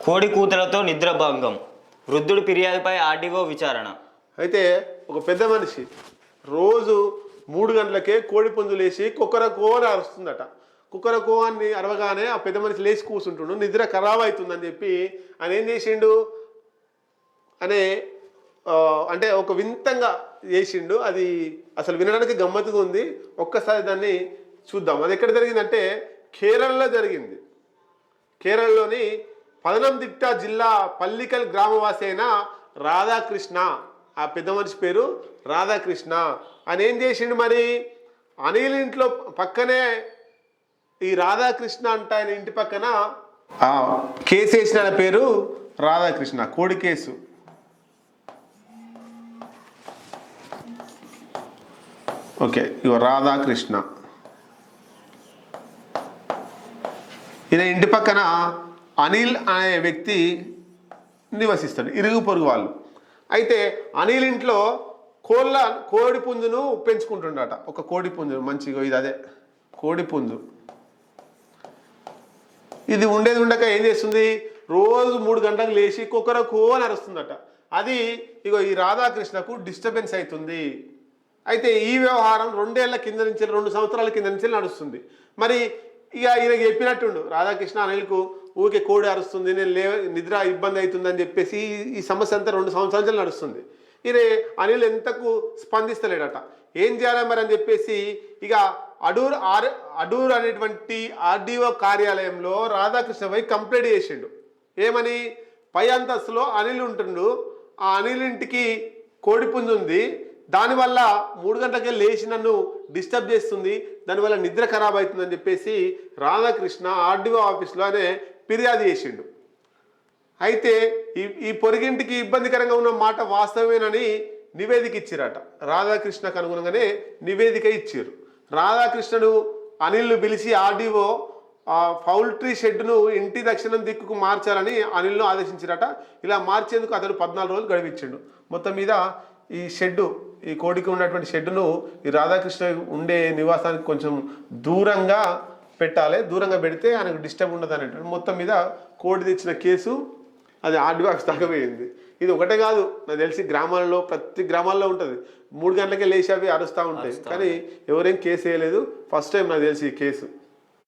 కోడి కూతలతో నిద్రభంగం, వృద్ధుడి ఫిర్యాదుపై ఆర్డీఓ విచారణ. అయితే ఒక పెద్ద మనిషి రోజు 3 గంటలకే కోడి పుంజు లేచి కుక్కరకో అని అరుస్తుందట. కుక్కరకో అని అరవగానే ఆ పెద్ద మనిషి లేచి కూర్చుంటుండు. నిద్ర ఖరాబ్ అవుతుందని చెప్పి ఆయన ఏం చేసిండు అంటే ఒక వింతంగా చేసిండు. అది అసలు వినడానికి గమ్మత్తుగా ఉంది. ఒక్కసారి దాన్ని చూద్దాం. అది ఎక్కడ జరిగిందంటే కేరళలో జరిగింది. కేరళలోని పదనంతిట్ట జిల్లా పల్లికల్ గ్రామవాసి అయిన రాధాకృష్ణ, ఆ పెద్ద మనిషి పేరు రాధాకృష్ణ. ఆయన ఏం చేసిండు మరి, అనిల్ ఇంట్లో పక్కనే ఈ రాధాకృష్ణ అంట ఆయన ఇంటి పక్కన కేసు వేసిన ఆయన పేరు రాధాకృష్ణ, కోడి కేసు. ఓకే, ఇగో రాధాకృష్ణ ఈయన ఇంటి పక్కన అనిల్ అనే వ్యక్తి నివసిస్తాడు, ఇరుగు పొరుగు వాళ్ళు. అయితే అనిల్ ఇంట్లో కోడి పుంజును పెంచుకుంటుండట. ఒక కోడి పుంజు మంచిగా, ఇది అదే కోడి పుంజు. ఇది ఉండేది ఉండక ఏం చేస్తుంది, రోజు 3 గంటలకు లేచి కుక్కరకు అని అరుస్తుందట. అది ఇగో ఈ రాధాకృష్ణకు డిస్టర్బెన్స్ అవుతుంది. అయితే ఈ వ్యవహారం 2 సంవత్సరాల కింద నుంచి నడుస్తుంది. మరి ఇక ఈయనకి చెప్పినట్టుండు రాధాకృష్ణ, అనిల్కు ఊరికే కోడి అరుస్తుంది, నేను నిద్ర ఇబ్బంది అవుతుందని చెప్పేసి ఈ సమస్య అంతా 2 సంవత్సరాల నుంచి నడుస్తుంది. ఈయన అనిల్ ఎంతకు స్పందిస్తలేడట. ఏం చేయాలి మరి అని చెప్పేసి ఇక అడూర్ అనేటువంటి ఆర్డీఓ కార్యాలయంలో రాధాకృష్ణ పోయి కంప్లైంట్ చేసిండు. ఏమని, పై అంతస్తులో అనిల్ ఉంటుండు, ఆ అనిల్ ఇంటికి కోడిపుంజు ఉంది, దానివల్ల 3 గంటలకే లేచి నన్ను డిస్టర్బ్ చేస్తుంది, దానివల్ల నిద్ర ఖరాబ్ అవుతుందని చెప్పేసి రాధాకృష్ణ ఆర్డీఓ ఆఫీస్లోనే ఫిర్యాదు చేసిండు. అయితే ఈ పొరిగింటికి ఇబ్బందికరంగా ఉన్న మాట వాస్తవమేనని నివేదిక ఇచ్చిరట. రాధాకృష్ణకు అనుగుణంగానే నివేదిక ఇచ్చారు. రాధాకృష్ణను అనిల్ను పిలిచి ఆర్డీఓ పౌల్ట్రీ షెడ్ను ఇంటి దక్షిణం దిక్కుకు మార్చాలని అనిల్ను ఆదేశించారట. ఇలా మార్చేందుకు అతను 14 రోజులు గడివించిండు. మొత్తం మీద ఈ షెడ్డు, ఈ కోడికి ఉన్నటువంటి షెడ్డును ఈ రాధాకృష్ణ ఉండే నివాసానికి కొంచెం దూరంగా పెట్టాలి. దూరంగా పెడితే ఆయనకు డిస్టర్బ్ ఉండదు అనేటువంటి మొత్తం మీద కోడి తెచ్చిన కేసు అది ఆర్డీఓ ఆఫీస్ దాకా పోయింది. ఇది ఒకటే కాదు, నాకు తెలిసి గ్రామాల్లో ప్రతి గ్రామాల్లో ఉంటుంది. 3 గంటలకే లేచి అవి అరుస్తూ ఉంటాయి, కానీ ఎవరేం కేసు వేయలేదు. ఫస్ట్ టైం నాకు తెలిసి ఈ కేసు.